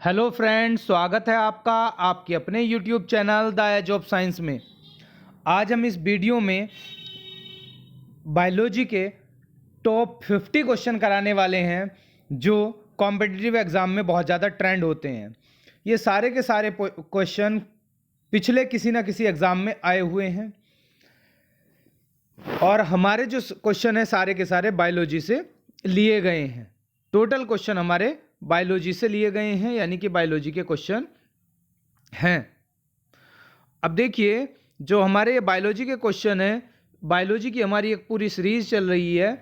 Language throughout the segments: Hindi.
हेलो फ्रेंड्स, स्वागत है आपका आपके अपने YouTube channel the age of science में। आज हम इस वीडियो में बायोलॉजी के टॉप 50 क्वेश्चन कराने वाले हैं जो कॉम्पिटिटिव एग्ज़ाम में बहुत ज़्यादा ट्रेंड होते हैं। ये सारे के सारे क्वेश्चन पिछले किसी ना किसी एग्ज़ाम में आए हुए हैं और हमारे जो क्वेश्चन हैं सारे के सारे बायोलॉजी से लिए गए हैं। टोटल क्वेश्चन हमारे बायोलॉजी से लिए गए हैं, यानी कि बायोलॉजी के क्वेश्चन हैं। अब देखिए, जो हमारे ये बायोलॉजी के क्वेश्चन हैं, बायोलॉजी की हमारी एक पूरी सीरीज चल रही है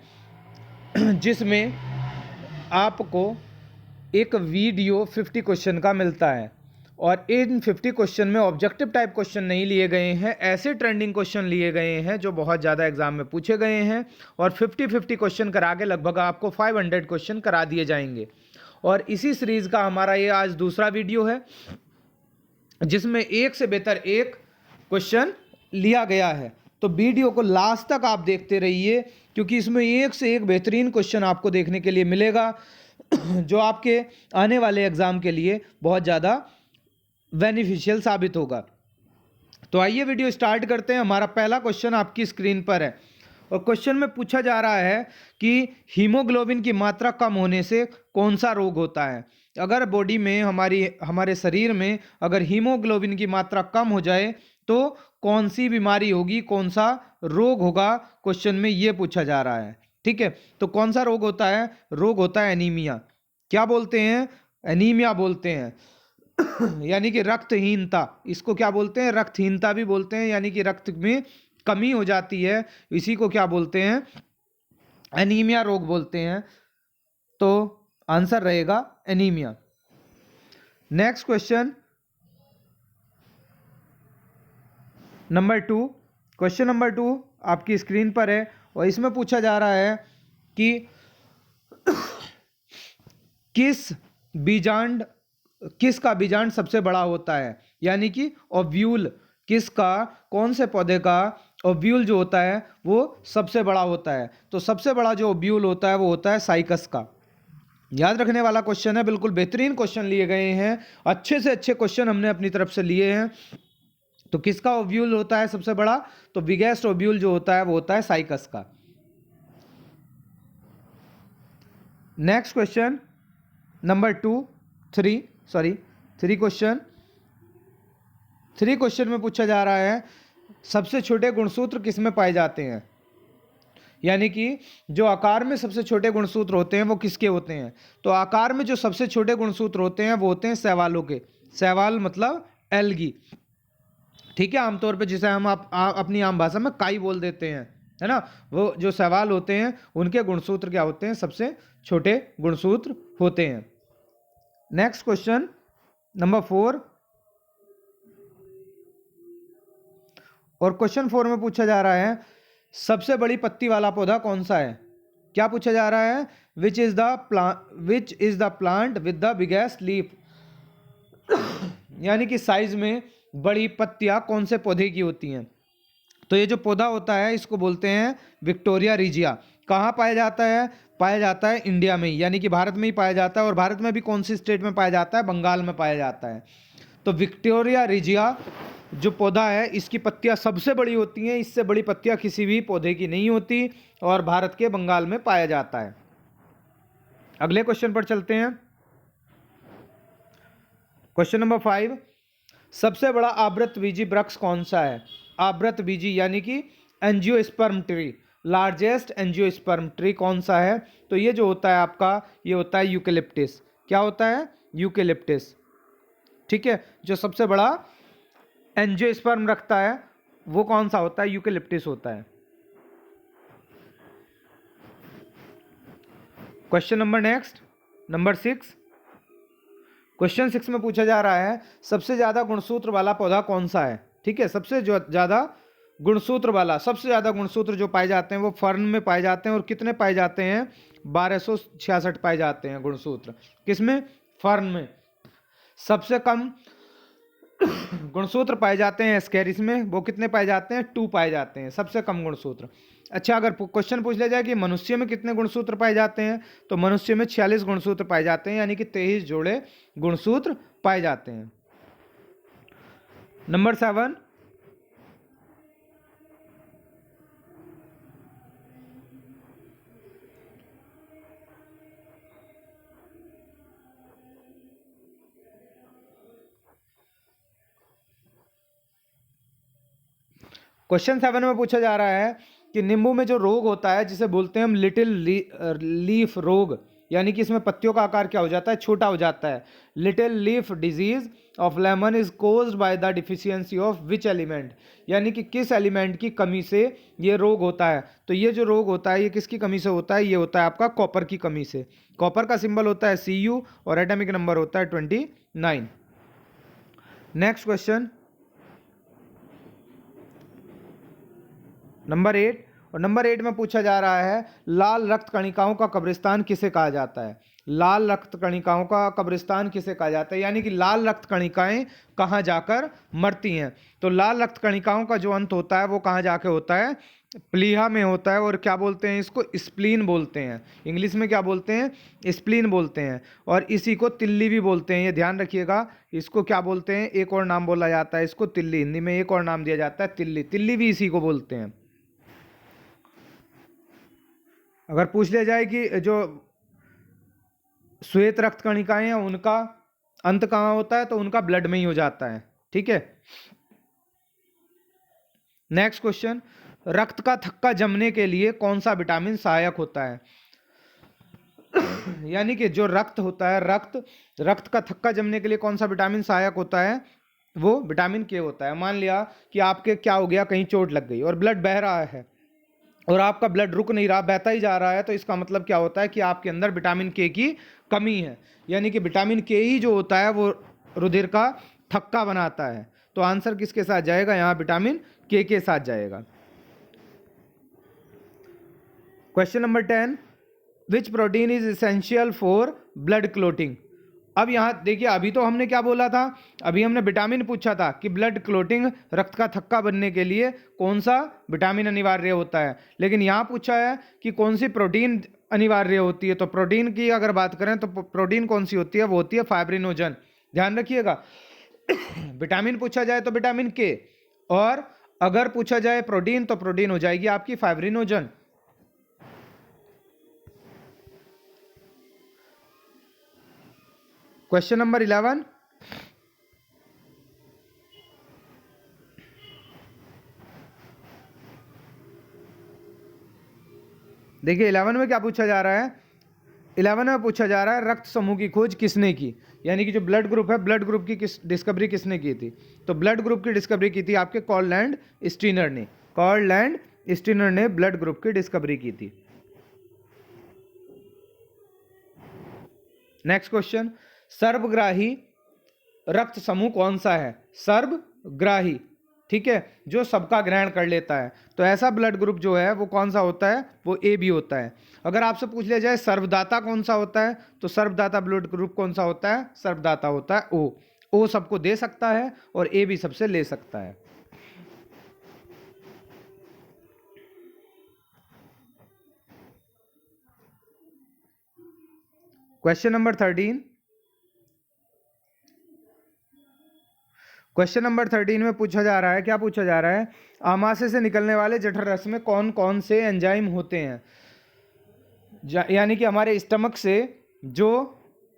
जिसमें आपको एक वीडियो 50 क्वेश्चन का मिलता है और इन 50 क्वेश्चन में ऑब्जेक्टिव टाइप क्वेश्चन नहीं लिए गए हैं, ऐसे ट्रेंडिंग क्वेश्चन लिए गए हैं जो बहुत ज़्यादा एग्जाम में पूछे गए हैं और 50-50 क्वेश्चन करा के लगभग आपको 500 क्वेश्चन करा दिए जाएंगे। और इसी सीरीज़ का हमारा ये आज दूसरा वीडियो है जिसमें एक से बेहतर एक क्वेश्चन लिया गया है। तो वीडियो को लास्ट तक आप देखते रहिए क्योंकि इसमें एक से एक बेहतरीन क्वेश्चन आपको देखने के लिए मिलेगा जो आपके आने वाले एग्ज़ाम के लिए बहुत ज़्यादा बेनिफिशियल साबित होगा। तो आइए वीडियो स्टार्ट करते हैं। हमारा पहला क्वेश्चन आपकी स्क्रीन पर है और क्वेश्चन में पूछा जा रहा है कि हीमोग्लोबिन की मात्रा कम होने से कौन सा रोग होता है। अगर बॉडी में हमारे शरीर में अगर हीमोग्लोबिन की मात्रा कम हो जाए तो कौन सी बीमारी होगी, कौन सा रोग होगा, क्वेश्चन में ये पूछा जा रहा है। ठीक है, तो कौन सा रोग होता है? रोग होता है एनीमिया। क्या बोलते हैं? एनीमिया बोलते हैं यानी कि रक्तहीनता। इसको क्या बोलते हैं? रक्तहीनता भी बोलते हैं, यानी कि रक्त में कमी हो जाती है, इसी को क्या बोलते हैं? एनीमिया रोग बोलते हैं। तो आंसर रहेगा anaemia. Next question number 2। Question number 2 आपकी स्क्रीन पर है और इसमें पूछा जा रहा है कि किसका बीजांड सबसे बड़ा होता है, यानी कि ओव्यूल किसका, कौन से पौधे का ओव्यूल जो होता है वो सबसे बड़ा होता है। तो सबसे बड़ा जो ओव्यूल होता है वो होता है साइकस का। याद रखने वाला क्वेश्चन है, बिल्कुल बेहतरीन क्वेश्चन लिए गए हैं, अच्छे से अच्छे क्वेश्चन हमने अपनी तरफ से लिए हैं। तो किसका ओव्यूल होता है सबसे बड़ा? तो बिगेस्ट ओव्यूल जो होता है वो होता है साइकस का। नेक्स्ट क्वेश्चन नंबर 3 क्वेश्चन में पूछा जा रहा है सबसे छोटे गुणसूत्र किसमें पाए जाते हैं, यानी कि जो आकार में सबसे छोटे गुणसूत्र होते हैं वो किसके होते हैं। तो आकार में जो सबसे छोटे गुणसूत्र होते हैं वो होते हैं शैवालों के। शैवाल मतलब एल्गी, ठीक है, आमतौर पे जिसे हम अपनी आम भाषा में काई बोल देते हैं, है ना। वो जो शैवाल होते हैं उनके गुणसूत्र क्या होते हैं? सबसे छोटे गुणसूत्र होते हैं। नेक्स्ट क्वेश्चन नंबर 4 और क्वेश्चन 4 में पूछा जा रहा है सबसे बड़ी पत्ती वाला पौधा कौन सा है। क्या पूछा जा रहा है? Which is the plant with the biggest leaf, यानी कि साइज में बड़ी पत्तियां कौन से पौधे की होती हैं। तो ये जो पौधा होता है इसको बोलते हैं विक्टोरिया रिजिया। कहाँ पाया जाता है? पाया जाता है इंडिया में ही, यानी कि भारत में ही पाया जाता है। और भारत में भी कौन सी स्टेट में पाया जाता है? बंगाल में पाया जाता है। तो विक्टोरिया रिजिया जो पौधा है इसकी पत्तियां सबसे बड़ी होती हैं, इससे बड़ी पत्तियां किसी भी पौधे की नहीं होती और भारत के बंगाल में पाया जाता है। अगले क्वेश्चन पर चलते हैं। क्वेश्चन नंबर 5 सबसे बड़ा आवृतबीजी वृक्ष कौन सा है? आवृतबीजी यानी कि angiosperm tree, largest angiosperm tree कौन सा है? तो ये जो होता है आपका, ये होता है यूकेलिप्टिस। क्या होता है? यूकेलिप्टिस। ठीक है, जो सबसे बड़ा एंजियोस्पर्म रखता है वो कौन सा होता है? यूकेलिप्टिस होता है। Question number 6। क्वेश्चन 6 में पूछा जा रहा है सबसे ज्यादा गुणसूत्र वाला पौधा कौन सा है। ठीक है, सबसे ज्यादा गुणसूत्र जो पाए जाते हैं वो फर्न में पाए जाते हैं। और कितने पाए जाते हैं? 1266 पाए जाते हैं गुणसूत्र। किसमें? फर्न में। सबसे कम गुणसूत्र पाए जाते हैं एस्केरिस में, वो कितने पाए जाते हैं? 2 पाए जाते हैं, सबसे कम गुणसूत्र। अच्छा, अगर क्वेश्चन पूछ लिया जाए कि मनुष्य में कितने गुणसूत्र पाए जाते हैं, तो मनुष्य में 46 गुणसूत्र पाए जाते हैं, यानी कि 23 जोड़े गुणसूत्र पाए जाते हैं। नंबर 7, क्वेश्चन 7 में पूछा जा रहा है कि नींबू में जो रोग होता है जिसे बोलते हैं हम लिटिल लीफ रोग, यानी कि इसमें पत्तियों का आकार क्या हो जाता है, छोटा हो जाता है। Little leaf disease of lemon is caused by the deficiency of which element, यानी कि किस एलिमेंट की कमी से ये रोग होता है। तो ये जो रोग होता है ये किसकी कमी से होता है, ये होता है आपका कॉपर की कमी से। कॉपर का सिंबल होता है Cu और एटॉमिक नंबर होता है 29। नेक्स्ट क्वेश्चन नंबर 8, और नंबर 8 में पूछा जा रहा है लाल रक्त कणिकाओं का कब्रिस्तान किसे कहा जाता है। लाल रक्त कणिकाओं का कब्रिस्तान किसे कहा जाता है, यानी कि लाल रक्त कणिकाएं कहाँ जाकर मरती हैं। तो लाल रक्त कणिकाओं का जो अंत होता है वो कहाँ जाके होता है, प्लीहा में होता है। और क्या बोलते हैं इसको, स्प्लीन बोलते हैं। इंग्लिश में क्या बोलते हैं, स्प्लीन बोलते हैं। और इसी को तिल्ली भी बोलते हैं, ये ध्यान रखिएगा। इसको क्या बोलते हैं, एक और नाम बोला जाता है इसको तिल्ली, हिंदी में एक और नाम दिया जाता है तिल्ली। तिल्ली भी इसी को बोलते हैं। अगर पूछ लिया जाए कि जो श्वेत रक्त कणिकाएं हैं उनका अंत कहाँ होता है, तो उनका ब्लड में ही हो जाता है। ठीक है। नेक्स्ट क्वेश्चन, रक्त का थक्का जमने के लिए कौन सा विटामिन सहायक होता है। यानी कि जो रक्त होता है, रक्त का थक्का जमने के लिए कौन सा विटामिन सहायक होता है, वो विटामिन के होता है। मान लिया कि आपके क्या हो गया, कहीं चोट लग गई और ब्लड बह रहा है और आपका ब्लड रुक नहीं रहा, बहता ही जा रहा है, तो इसका मतलब क्या होता है कि आपके अंदर विटामिन के की कमी है। यानी कि विटामिन के ही जो होता है वो रुधिर का थक्का बनाता है। तो आंसर किसके साथ जाएगा, यहाँ विटामिन के साथ जाएगा। Question number 10, which protein is essential for blood clotting. अब यहाँ देखिए, अभी तो हमने क्या बोला था, अभी हमने विटामिन पूछा था कि ब्लड क्लोटिंग, रक्त का थक्का बनने के लिए कौन सा विटामिन अनिवार्य होता है। लेकिन यहाँ पूछा है कि कौन सी प्रोटीन अनिवार्य होती है। तो प्रोटीन की अगर बात करें तो प्रोटीन कौन सी होती है, वो होती है फाइब्रिनोजन। ध्यान रखिएगा। विटामिन पूछा जाए तो विटामिन के, और अगर पूछा जाए प्रोटीन तो प्रोटीन हो जाएगी आपकी फाइब्रिनोजन। क्वेश्चन नंबर 11, देखिए 11 में क्या पूछा जा रहा है। 11 में पूछा जा रहा है रक्त समूह की खोज किसने की, यानी कि जो ब्लड ग्रुप है, ब्लड ग्रुप की डिस्कवरी किसने की थी। तो ब्लड ग्रुप की डिस्कवरी की थी आपके कॉर्लैंड स्टीनर ने। कॉर्लैंड स्टीनर ने ब्लड ग्रुप की डिस्कवरी की थी। नेक्स्ट क्वेश्चन, सर्वग्राही रक्त समूह कौन सा है। सर्वग्राही, ठीक है, जो सबका ग्रहण कर लेता है। तो ऐसा ब्लड ग्रुप जो है वो कौन सा होता है, वो ए बी होता है। अगर आपसे पूछ लिया जाए सर्वदाता कौन सा होता है, तो सर्वदाता ब्लड ग्रुप कौन सा होता है, सर्वदाता होता है ओ। ओ सबको दे सकता है और ए भी सबसे ले सकता है। क्वेश्चन नंबर 13, क्वेश्चन नंबर 13 में पूछा जा रहा है, क्या पूछा जा रहा है, आमाशय से निकलने वाले जठर रस में कौन कौन से एंजाइम होते हैं। यानी कि हमारे स्टमक से जो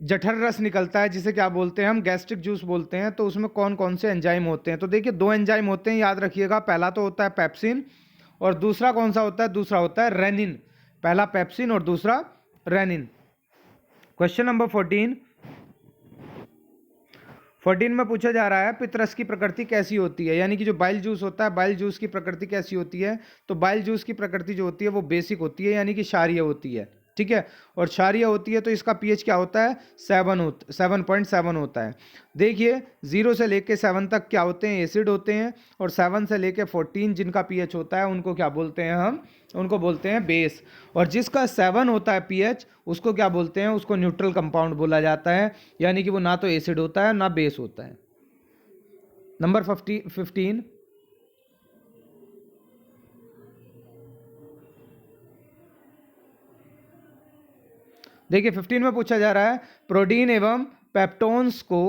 जठर रस निकलता है जिसे क्या बोलते हैं हम, गैस्ट्रिक जूस बोलते हैं। तो उसमें कौन कौन से एंजाइम होते हैं। तो देखिए 2 एंजाइम होते हैं, याद रखिएगा। पहला तो होता है पेप्सिन और दूसरा कौन सा होता है, दूसरा होता है रेनिन। पहला पेप्सिन और दूसरा रेनिन। क्वेश्चन नंबर 14 में पूछा जा रहा है पित्तरस की प्रकृति कैसी होती है, यानी कि जो बाइल जूस होता है, बाइल जूस की प्रकृति कैसी होती है। तो बाइल जूस की प्रकृति जो होती है वो बेसिक होती है, यानी कि क्षारीय होती है। ठीक है, और क्षारीय होती है तो इसका पीएच क्या होता है, 7.7 होता है। देखिए 0 से लेके 7 तक क्या होते हैं, एसिड होते हैं। और 7 से लेके 14 जिनका पीएच होता है उनको क्या बोलते हैं हम, उनको बोलते हैं बेस। और जिसका 7 होता है पीएच, उसको क्या बोलते हैं, उसको न्यूट्रल कंपाउंड बोला जाता है। यानी कि वो ना तो एसिड होता है ना बेस होता है। नंबर 15, देखिए 15 में पूछा जा रहा है प्रोटीन एवं पेप्टोन्स को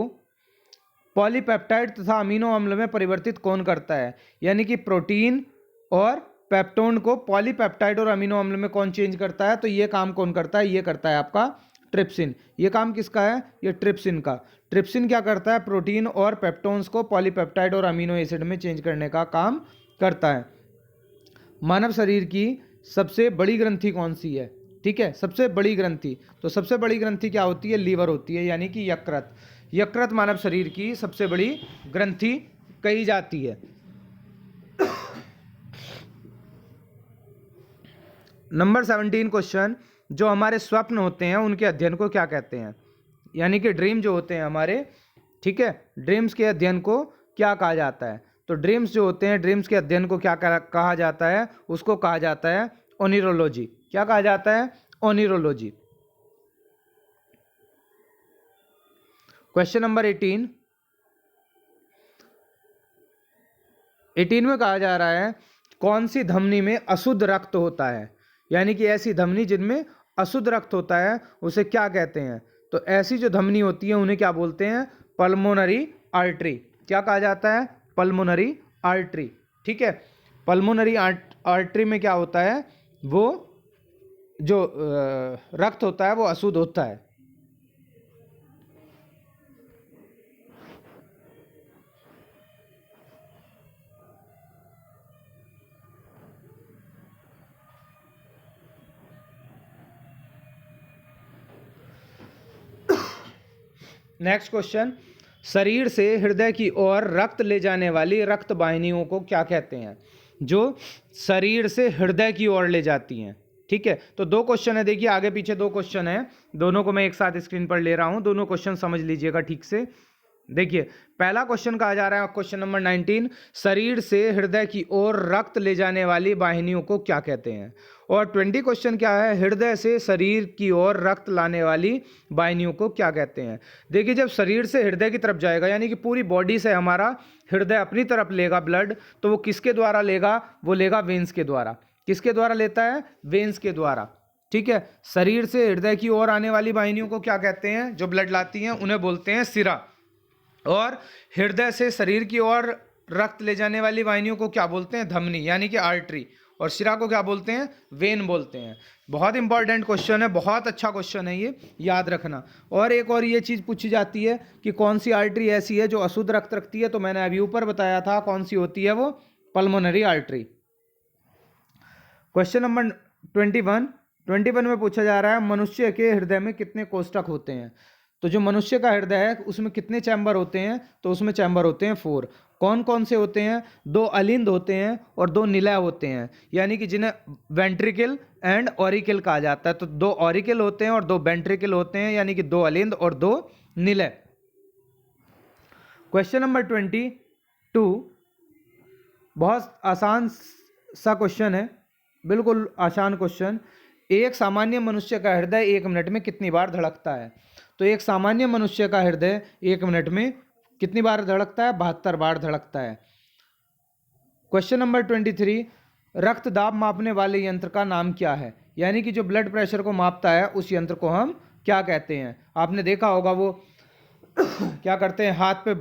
पॉलीपेप्टाइड तथा अमीनो अम्ल में परिवर्तित कौन करता है। यानी कि प्रोटीन और पेप्टोन को पॉलीपेप्टाइड और अमीनो अम्ल में कौन चेंज करता है, तो ये काम कौन करता है, ये करता है आपका ट्रिप्सिन। ये काम किसका है, ये ट्रिप्सिन का। ट्रिप्सिन क्या करता है, प्रोटीन और पेप्टोन्स को पॉलीपेप्टाइड और अमीनो एसिड में चेंज करने का काम करता है। मानव शरीर की सबसे बड़ी ग्रंथि कौन सी है, ठीक है, सबसे बड़ी ग्रंथि, तो सबसे बड़ी ग्रंथि क्या होती है, लीवर होती है, यानी कि यकृत। यकृत मानव शरीर की सबसे बड़ी ग्रंथि कही जाती है। नंबर 17 क्वेश्चन, जो हमारे स्वप्न होते हैं उनके अध्ययन को क्या कहते हैं। यानी कि ड्रीम जो होते हैं हमारे, ठीक है, ड्रीम्स के अध्ययन को क्या कहा जाता है। तो ड्रीम्स जो होते हैं, ड्रीम्स के अध्ययन को क्या कहा जाता है, उसको कहा जाता है ओनिरोलॉजी। क्या कहा जाता है, ओनिरोलॉजी। क्वेश्चन नंबर 18 में कहा जा रहा है कौन सी धमनी में अशुद्ध रक्त होता है। यानी कि ऐसी धमनी जिनमें अशुद्ध रक्त होता है उसे क्या कहते हैं। तो ऐसी जो धमनी होती है उन्हें क्या बोलते हैं, पल्मोनरी आर्टरी। क्या कहा जाता है, पल्मोनरी आर्टरी, ठीक है। पल्मोनरी आर्टरी में क्या होता है, वो जो रक्त होता है वो अशुद्ध होता है। नेक्स्ट क्वेश्चन, शरीर से हृदय की ओर रक्त ले जाने वाली रक्त वाहिनियों को क्या कहते हैं, जो शरीर से हृदय की ओर ले जाती हैं, ठीक है। तो दो क्वेश्चन है, देखिए आगे पीछे दो क्वेश्चन है, दोनों को मैं एक साथ स्क्रीन पर ले रहा हूं, दोनों क्वेश्चन समझ लीजिएगा ठीक से। देखिए पहला क्वेश्चन कहा जा रहा है, क्वेश्चन नंबर 19, शरीर से हृदय की ओर रक्त ले जाने वाली वाहिनियों को क्या कहते हैं। और 20 क्वेश्चन क्या है, हृदय से शरीर की ओर रक्त लाने वाली वाहिनियों को क्या कहते हैं। देखिए जब शरीर से हृदय की तरफ जाएगा, यानी कि पूरी बॉडी से हमारा हृदय अपनी तरफ लेगा ब्लड, तो वो किसके द्वारा लेगा, वो लेगा वेन्स के द्वारा। किसके द्वारा लेता है, वेन्स के द्वारा, ठीक है। शरीर से हृदय की ओर आने वाली वाहिनियों को क्या कहते हैं, जो ब्लड लाती हैं उन्हें बोलते हैं सिरा। और हृदय से शरीर की ओर रक्त ले जाने वाली वाहिनियों को क्या बोलते हैं, धमनी, यानी कि आर्टरी। और शिरा को क्या बोलते हैं, वेन बोलते हैं। बहुत इंपॉर्टेंट क्वेश्चन है, बहुत अच्छा क्वेश्चन है, ये याद रखना। और एक और ये चीज़ पूछी जाती है कि कौन सी आर्टरी ऐसी है जो अशुद्ध रक्त रखती है, तो मैंने अभी ऊपर बताया था कौन सी होती है, वो पल्मोनरी आर्टरी। क्वेश्चन नंबर 21 में पूछा जा रहा है मनुष्य के हृदय में कितने कोष्ठक होते हैं। तो जो मनुष्य का हृदय है उसमें कितने चैम्बर होते हैं, तो उसमें चैम्बर होते हैं 4। कौन कौन से होते हैं, 2 अलिंद होते हैं और 2 निलय होते हैं, यानी कि जिन्हें वेंट्रिकल एंड ऑरिकल कहा जाता है। तो 2 ऑरिकल होते हैं और 2 वेंट्रिकल होते हैं, यानी कि 2 अलिंद और 2 निलय। क्वेश्चन नंबर 22, बहुत आसान सा क्वेश्चन है, बिल्कुल आसान क्वेश्चन। एक सामान्य मनुष्य का हृदय 1 मिनट में कितनी बार धड़कता है। तो एक सामान्य मनुष्य का हृदय 1 मिनट में कितनी बार धड़कता है, 72 बार धड़कता है। क्वेश्चन नंबर 23, रक्त दाब मापने वाले यंत्र का नाम क्या है। यानी कि जो ब्लड प्रेशर को मापता है उस यंत्र को हम क्या कहते हैं। आपने देखा होगा वो क्या करते हैं, हाथ पे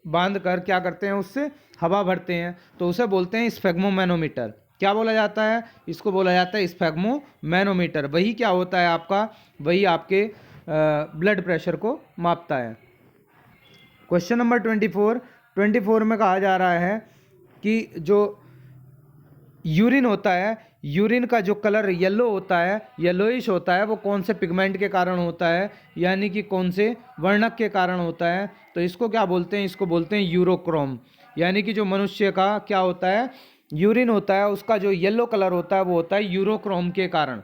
बांध कर क्या करते हैं, उससे हवा भरते हैं, तो उसे बोलते हैं स्फेग्मोमैनोमीटर। क्या बोला जाता है, इसको बोला जाता है स्फेग्मोमैनोमीटर। वही क्या होता है आपका, वही आपके ब्लड प्रेशर को मापता है। क्वेश्चन नंबर 24 में कहा जा रहा है कि जो यूरिन होता है, यूरिन का जो कलर येलो होता है, येलोइश होता है, वो कौन से पिगमेंट के कारण होता है, यानी कि कौन से वर्णक के कारण होता है। तो इसको क्या बोलते हैं, इसको बोलते हैं यूरोक्रोम। यानी कि जो मनुष्य का क्या होता है, यूरिन होता है, उसका जो येलो कलर होता है वो होता है यूरोक्रोम के कारण।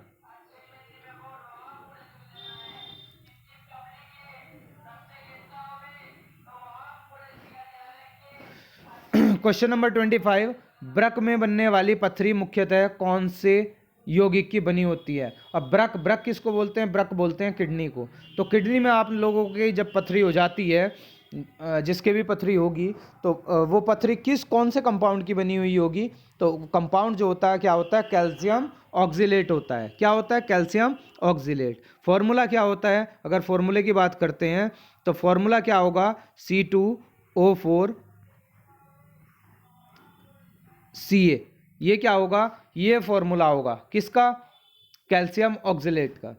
क्वेश्चन नंबर 25, ब्रक में बनने वाली पथरी मुख्यतः कौन से यौगिक की बनी होती है। अब ब्रक किसको बोलते हैं, ब्रक बोलते हैं किडनी को। तो किडनी में आप लोगों की जब पथरी हो जाती है जिसके भी पथरी होगी तो वो पथरी कौन से कंपाउंड की बनी हुई होगी, तो कंपाउंड जो होता है क्या होता है, कैल्शियम ऑक्जिलेट होता है। क्या होता है, कैल्शियम ऑक्जिलेट। फॉर्मूला क्या होता है, अगर फॉर्मूले की बात करते हैं तो फॉर्मूला क्या होगा, C2O4 Ca। ये क्या होगा, ये फॉर्मूला होगा किसका, कैल्शियम ऑक्जिलेट का।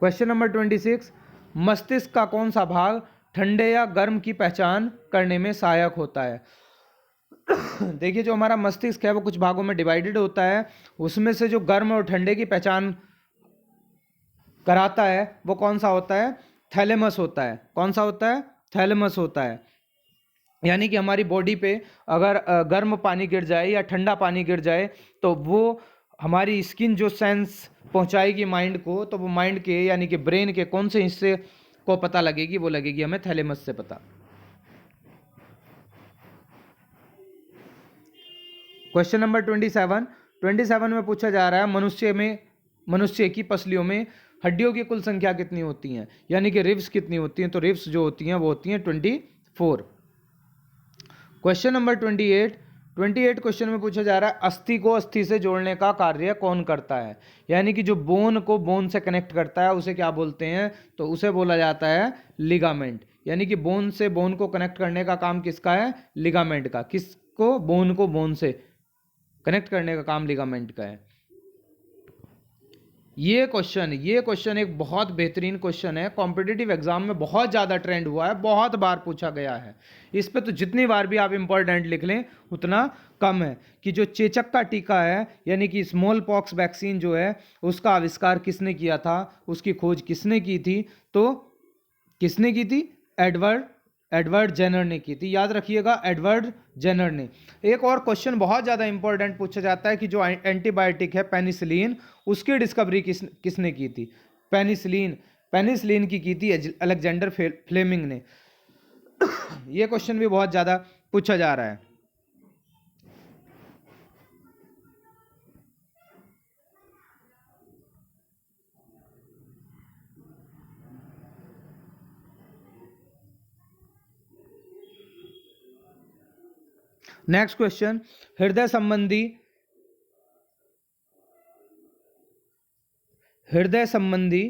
क्वेश्चन नंबर 26, मस्तिष्क का कौन सा भाग ठंडे या गर्म की पहचान करने में सहायक होता है। देखिए जो हमारा मस्तिष्क है वो कुछ भागों में डिवाइडेड होता है, उसमें से जो गर्म और ठंडे की पहचान कराता है वो कौन सा होता है, थैलेमस होता है। कौन सा होता है, थैलेमस होता है। यानी कि हमारी बॉडी पे अगर गर्म पानी गिर जाए या ठंडा पानी गिर जाए तो वो हमारी स्किन जो सेंस पहुंचाएगी माइंड को, तो वो माइंड के यानी कि ब्रेन के कौन से हिस्से को पता लगेगी, वो लगेगी हमें थैलेमस से पता। क्वेश्चन नंबर 27 में पूछा जा रहा है मनुष्य की पसलियों में हड्डियों की कुल संख्या कितनी होती है, यानी कि रिब्स कितनी होती हैं, तो रिब्स जो होती हैं वो होती हैं 24। क्वेश्चन नंबर 28 क्वेश्चन में पूछा जा रहा है अस्थि को अस्थि से जोड़ने का कार्य कौन करता है, यानी कि जो बोन को बोन से कनेक्ट करता है उसे क्या बोलते हैं, तो उसे बोला जाता है लिगामेंट। यानी कि बोन से बोन को कनेक्ट करने का काम किसका है, लिगामेंट का। किसको, बोन को बोन से कनेक्ट करने का काम लिगामेंट का है। ये क्वेश्चन एक बहुत बेहतरीन क्वेश्चन है, कॉम्पिटिटिव एग्जाम में बहुत ज़्यादा ट्रेंड हुआ है, बहुत बार पूछा गया है। इस पे तो जितनी बार भी आप इंपॉर्टेंट लिख लें उतना कम है कि जो चेचक का टीका है यानी कि स्मॉल पॉक्स वैक्सीन जो है उसका आविष्कार किसने किया था, उसकी खोज किसने की थी, तो किसने की थी, एडवर्ड जेनर ने की थी। याद रखिएगा, एडवर्ड जेनर ने। एक और क्वेश्चन बहुत ज़्यादा इंपॉर्टेंट पूछा जाता है कि जो एंटीबायोटिक है पेनिसिलिन, उसकी डिस्कवरी किसने की थी। पेनिसिलिन की थी अलेक्जेंडर फ्लेमिंग ने। यह क्वेश्चन भी बहुत ज़्यादा पूछा जा रहा है। नेक्स्ट क्वेश्चन, हृदय संबंधी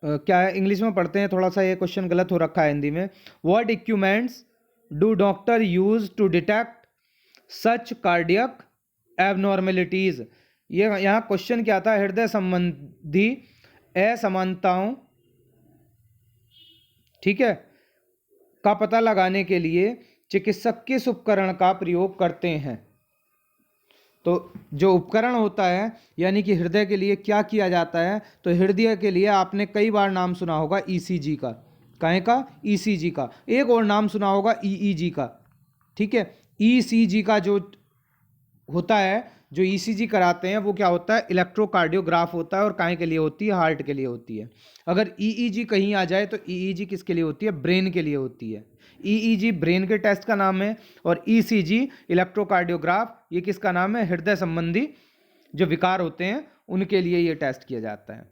क्या है, इंग्लिश में पढ़ते हैं, थोड़ा सा ये क्वेश्चन गलत हो रखा है हिंदी में। What equipments do doctor use to detect such cardiac abnormalities. ये यहाँ क्वेश्चन क्या था, हृदय संबंधी असमानताओं, ठीक है, का पता लगाने के लिए चिकित्सक किस उपकरण का प्रयोग करते हैं। तो जो उपकरण होता है यानी कि हृदय के लिए क्या किया जाता है, तो हृदय के लिए आपने कई बार नाम सुना होगा ईसीजी का। काहे का, ईसीजी का। एक और नाम सुना होगा ईईजी का, ठीक है। ईसीजी का जो होता है, जो ईसीजी कराते हैं वो क्या होता है, इलेक्ट्रोकार्डियोग्राफ होता है, और काहे के लिए होती है, हार्ट के लिए होती है। अगर ईईजी कहीं आ जाए तो ईईजी किसके लिए होती है, ब्रेन के लिए होती है। ईईजी ब्रेन के टेस्ट का नाम है और ईसीजी इलेक्ट्रोकार्डियोग्राफ ये किसका नाम है, हृदय संबंधी जो विकार होते हैं उनके लिए ये टेस्ट किया जाता है।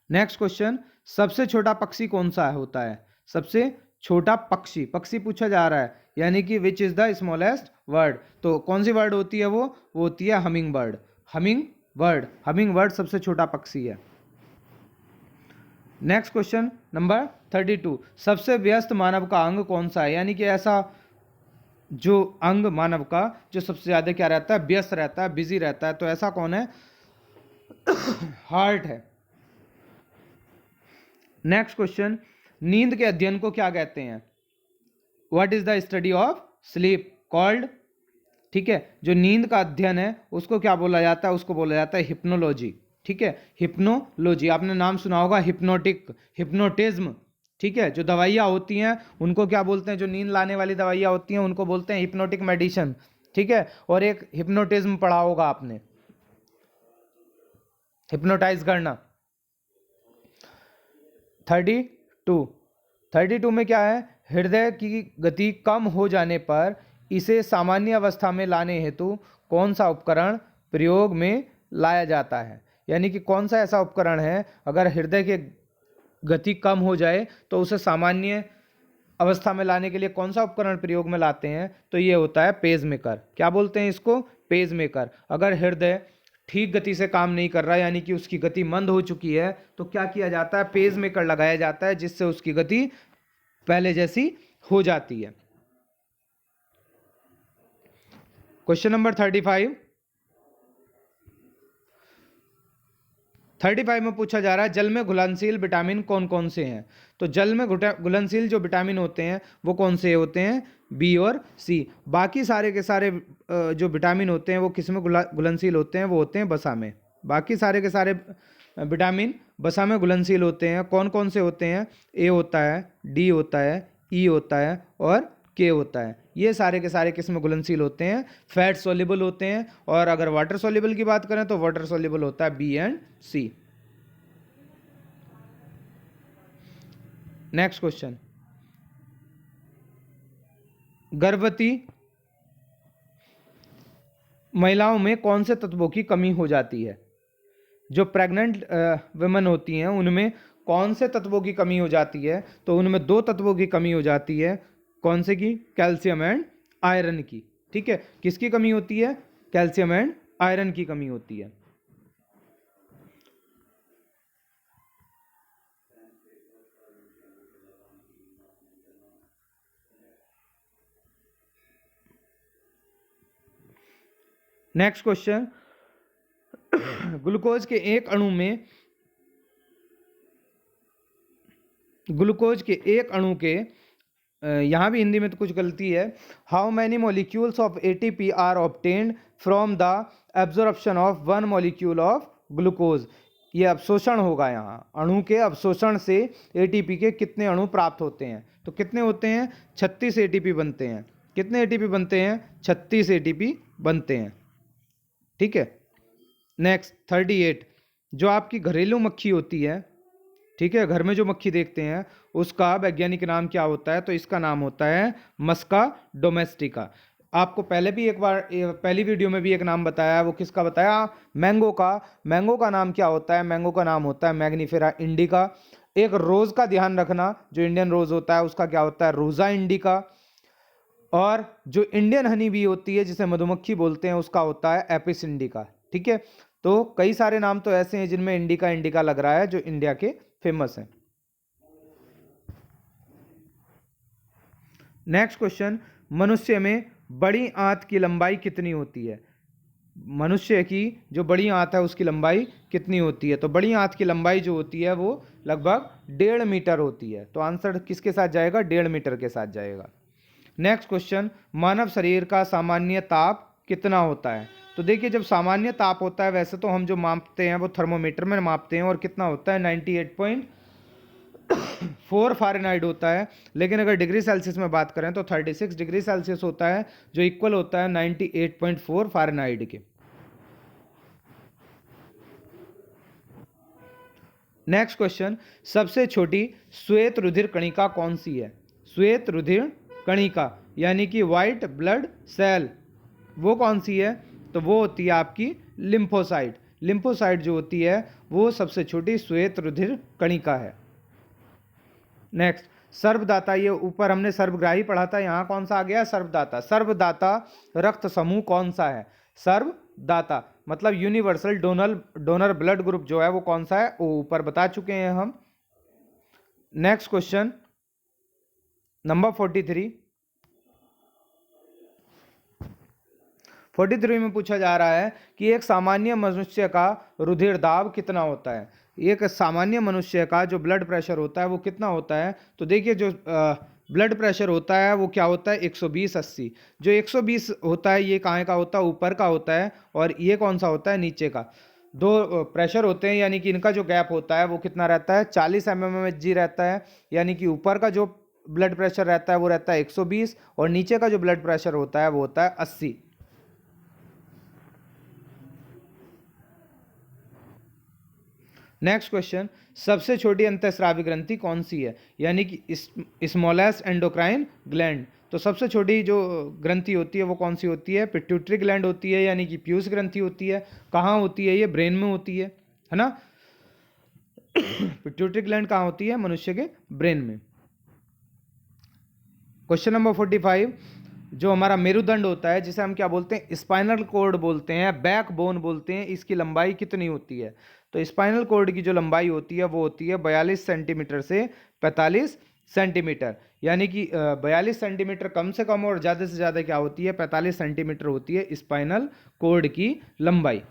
नेक्स्ट क्वेश्चन, सबसे छोटा पक्षी कौन सा होता है, सबसे छोटा पक्षी पूछा जा रहा है, यानी कि which is the smallest word. तो कौन सी वर्ड होती है वो होती है हमिंग बर्ड सबसे छोटा पक्षी है। नेक्स्ट क्वेश्चन नंबर 32, सबसे व्यस्त मानव का अंग कौन सा है, यानी कि ऐसा जो अंग मानव का जो सबसे ज्यादा क्या रहता है, व्यस्त रहता है, बिजी रहता है, तो ऐसा कौन है, हार्ट है। नेक्स्ट क्वेश्चन, नींद के अध्ययन को क्या कहते हैं, what is the study of sleep called, ठीक है। जो नींद का अध्ययन है उसको क्या बोला जाता है, उसको बोला जाता है हिप्नोलॉजी, ठीक है, हिप्नोलॉजी। आपने नाम सुना होगा हिप्नोटिज्म, ठीक है। जो दवाइयाँ होती हैं उनको क्या बोलते हैं, जो नींद लाने वाली दवाइयाँ होती हैं उनको बोलते हैं हिप्नोटिक मेडिसिन, ठीक है। और एक हिप्नोटिज्म पढ़ा होगा आपने, हिप्नोटाइज करना। 32 में क्या है, हृदय की गति कम हो जाने पर इसे सामान्य अवस्था में लाने हेतु कौन सा उपकरण प्रयोग में लाया जाता है, यानी कि कौन सा ऐसा उपकरण है अगर हृदय के गति कम हो जाए तो उसे सामान्य अवस्था में लाने के लिए कौन सा उपकरण प्रयोग में लाते हैं? तो ये होता है पेसमेकर। क्या बोलते हैं इसको? पेसमेकर। अगर हृदय ठीक गति से काम नहीं कर रहा यानी कि उसकी गति मंद हो चुकी है तो क्या किया जाता है? पेसमेकर लगाया जाता है, जिससे उसकी गति पहले जैसी हो जाती है। क्वेश्चन नंबर 35 में पूछा जा रहा है जल में घुलनशील विटामिन कौन कौन से हैं? तो जल में घुलनशील जो विटामिन होते हैं वो कौन से होते हैं? बी और सी। बाकी सारे के सारे जो विटामिन होते हैं वो किस में घुलनशील होते हैं? वो होते हैं वसा में। बाकी सारे के सारे विटामिन वसा में घुलनशील होते हैं। कौन कौन से होते हैं? ए होता है, डी होता है, ई होता है और के होता है। ये सारे के सारे किस में घुलनशील होते हैं? फैट सोल्यूबल होते हैं। और अगर वाटर सोल्यूबल की बात करें तो वाटर सोल्यूबल होता है B and C. Next question, गर्भवती महिलाओं में कौन से तत्वों की कमी हो जाती है? जो प्रेग्नेंट वुमेन होती हैं उनमें कौन से तत्वों की कमी हो जाती है? तो उनमें 2 तत्वों की कमी हो जाती है। कौन से की? कैल्शियम एंड आयरन की। ठीक है, किसकी कमी होती है? कैल्शियम एंड आयरन की कमी होती है। नेक्स्ट क्वेश्चन, ग्लूकोज के एक अणु में यहाँ भी हिंदी में तो कुछ गलती है। How many molecules of ATP are obtained from the absorption of 1 molecule of glucose. ये अवशोषण होगा, यहाँ अणु के अवशोषण से एटीपी के कितने अणु प्राप्त होते हैं? तो कितने होते हैं? 36 एटीपी बनते हैं। कितने एटीपी बनते हैं? 36 एटीपी बनते हैं। ठीक है। नेक्स्ट 38, जो आपकी घरेलू मक्खी होती है, ठीक है, घर में जो मक्खी देखते हैं उसका वैज्ञानिक नाम क्या होता है? तो इसका नाम होता है मस्का डोमेस्टिका। आपको पहले भी एक बार पहली वीडियो में भी एक नाम बताया, वो किसका बताया? मैंगो का। मैंगो का नाम क्या होता है? मैंगो का नाम होता है मैग्निफेरा इंडिका। एक रोज का ध्यान रखना, जो इंडियन रोज होता है उसका क्या होता है? Rosa indica. और जो इंडियन हनी बी होती है जिसे मधुमक्खी बोलते हैं उसका होता है एपिस इंडिका। ठीक है, तो कई सारे नाम तो ऐसे हैं जिनमें इंडिका इंडिका लग रहा है, जो इंडिया के फेमस हैं। नेक्स्ट क्वेश्चन, मनुष्य में बड़ी आंत की लंबाई कितनी होती है? मनुष्य की जो बड़ी आंत है उसकी लंबाई कितनी होती है? तो बड़ी आंत की लंबाई जो होती है वो लगभग 1.5 मीटर होती है। तो आंसर किसके साथ जाएगा? 1.5 मीटर के साथ जाएगा। नेक्स्ट क्वेश्चन, मानव शरीर का सामान्य ताप कितना होता है? तो देखिए, जब सामान्य ताप होता है, वैसे तो हम जो मापते हैं वो थर्मोमीटर में मापते हैं, और कितना होता है? 98.4 फ़ारेनहाइट होता है। लेकिन अगर डिग्री सेल्सियस में बात करें तो 36 डिग्री सेल्सियस होता है, जो इक्वल होता है 98.4 फ़ारेनहाइट के। नेक्स्ट क्वेश्चन, सबसे छोटी श्वेत रुधिर कणिका कौन सी है? श्वेत रुधिर कणिका यानी कि व्हाइट ब्लड सेल, वो कौन सी है? तो वो होती है आपकी लिम्फोसाइट। लिम्फोसाइट जो होती है वो सबसे छोटी श्वेत रुधिर कणिका है। नेक्स्ट, सर्वदाता, ये ऊपर हमने सर्वग्राही पढ़ा था, यहाँ कौन सा आ गया? सर्वदाता। सर्वदाता रक्त समूह कौन सा है? सर्वदाता मतलब यूनिवर्सल डोनर ब्लड ग्रुप जो है वो कौन सा है? वो ऊपर बता चुके हैं हम। नेक्स्ट क्वेश्चन नंबर 43 में पूछा जा रहा है कि एक सामान्य मनुष्य का रुधिर दाब कितना होता है? एक सामान्य मनुष्य का जो ब्लड प्रेशर होता है वो कितना होता है? तो देखिए, जो ब्लड प्रेशर होता है वो क्या होता है? 120/80। जो 120 होता है ये कहाँ का होता है? ऊपर का होता है। और ये कौन सा होता है? नीचे का। 2 प्रेशर होते हैं, यानी कि इनका जो गैप होता है वो कितना रहता है? 40 mmHg रहता है। यानी कि ऊपर का जो ब्लड प्रेशर रहता है वो रहता है 120, और नीचे का जो ब्लड प्रेशर होता है वो होता है 80। नेक्स्ट क्वेश्चन, सबसे छोटी अंतःस्रावी ग्रंथि कौन सी है? यानी कि स्मॉलेस्ट एंडोक्राइन ग्लैंड। तो सबसे छोटी जो ग्रंथि होती है वो कौन सी होती है? पिट्यूटरी ग्लैंड होती है, यानी कि पीयूष ग्रंथि होती है। कहाँ होती है? ये ब्रेन में होती है ना। पिट्यूटरी ग्लैंड कहाँ होती है? मनुष्य के ब्रेन में। क्वेश्चन नंबर 45, जो हमारा मेरुदंड होता है, जिसे हम क्या बोलते हैं? स्पाइनल कॉर्ड बोलते हैं, बैक बोन बोलते हैं, इसकी लंबाई कितनी होती है? तो स्पाइनल कॉर्ड की जो लंबाई होती है वो होती है 42 सेंटीमीटर से 45 सेंटीमीटर, यानी कि 42 सेंटीमीटर कम से कम और ज़्यादा से ज़्यादा क्या होती है? 45 सेंटीमीटर होती है स्पाइनल कॉर्ड की लंबाई।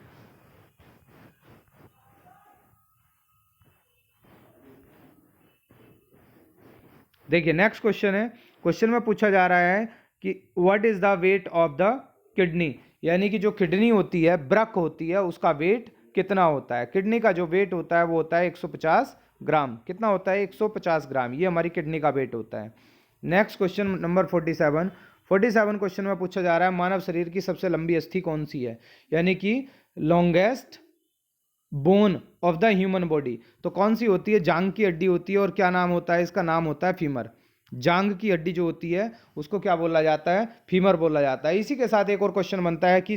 देखिए नेक्स्ट क्वेश्चन है, क्वेश्चन में पूछा जा रहा है कि what is the weight of the kidney, यानी कि जो किडनी होती है, ब्रक होती है, उसका वेट कितना होता है? किडनी का जो वेट होता है वो होता है 150 ग्राम। कितना होता है? 150 ग्राम, ये हमारी किडनी का वेट होता है। नेक्स्ट क्वेश्चन नंबर 47 क्वेश्चन में पूछा जा रहा है मानव शरीर की सबसे लंबी अस्थि कौन सी है, यानी कि longest bone of the human body. तो कौन सी होती है? जांग की हड्डी होती है, और क्या नाम होता है इसका? नाम होता है फीमर। जांग की हड्डी जो होती है उसको क्या बोला जाता है? फीमर बोला जाता है। इसी के साथ एक और क्वेश्चन बनता है कि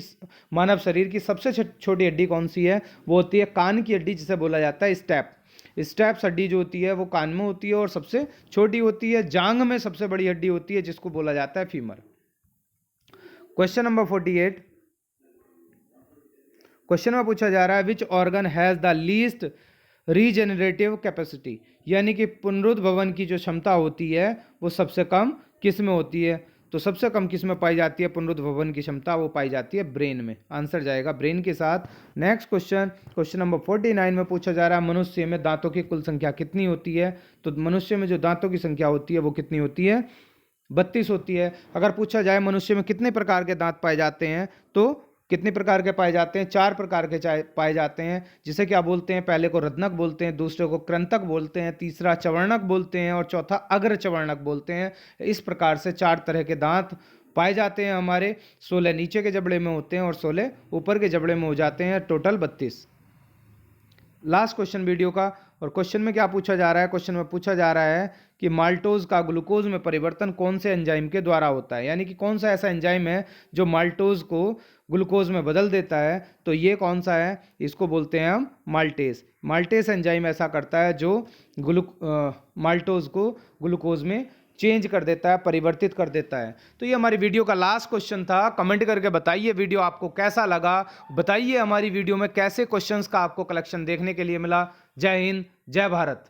मानव शरीर की सबसे छोटी हड्डी कौन सी है? वो होती है कान की हड्डी, जिसे बोला जाता है स्टेप। स्टेप्स हड्डी जो होती है वो कान में होती है और सबसे छोटी होती है। जांग में सबसे बड़ी हड्डी होती है जिसको बोला जाता है फीमर। क्वेश्चन नंबर 48, क्वेश्चन में पूछा जा रहा है which organ has the least regenerative capacity, यानी कि पुनरुद्भवन की जो क्षमता होती है वो सबसे कम किस में होती है? तो सबसे कम किस में पाई जाती है पुनरुद्भवन की क्षमता? वो पाई जाती है ब्रेन में। आंसर जाएगा ब्रेन के साथ। नेक्स्ट क्वेश्चन, क्वेश्चन नंबर 49 में पूछा जा रहा है मनुष्य में दांतों की कुल संख्या कितनी होती है? तो मनुष्य में जो दांतों की संख्या होती है वो कितनी होती है? 32 होती है। अगर पूछा जाए मनुष्य में कितने प्रकार के दांत पाए जाते हैं, तो कितने प्रकार के पाए जाते हैं? 4 प्रकार के पाए जाते हैं, जिसे क्या बोलते हैं? पहले को रत्नक बोलते हैं, दूसरे को कृंतक बोलते हैं, तीसरा चवर्णक बोलते हैं और चौथा अग्र चवर्णक बोलते हैं। इस प्रकार से 4 तरह के दांत पाए जाते हैं हमारे। 16 नीचे के जबड़े में होते हैं और 16 ऊपर के जबड़े में हो जाते हैं, टोटल 32। लास्ट क्वेश्चन वीडियो का, और क्वेश्चन में क्या पूछा जा रहा है? क्वेश्चन में पूछा जा रहा है कि माल्टोज का ग्लूकोज में परिवर्तन कौन से एंजाइम के द्वारा होता है, यानी कि कौन सा ऐसा एंजाइम है जो माल्टोज को ग्लूकोज में बदल देता है? तो ये कौन सा है? इसको बोलते हैं हम माल्टेस। माल्टेस एंजाइम ऐसा करता है जो माल्टोज को ग्लूकोज में चेंज कर देता है, परिवर्तित कर देता है। तो ये हमारी वीडियो का लास्ट क्वेश्चन था। कमेंट करके बताइए वीडियो आपको कैसा लगा, बताइए हमारी वीडियो में कैसे क्वेश्चंस का आपको कलेक्शन देखने के लिए मिला। जय हिंद, जय भारत।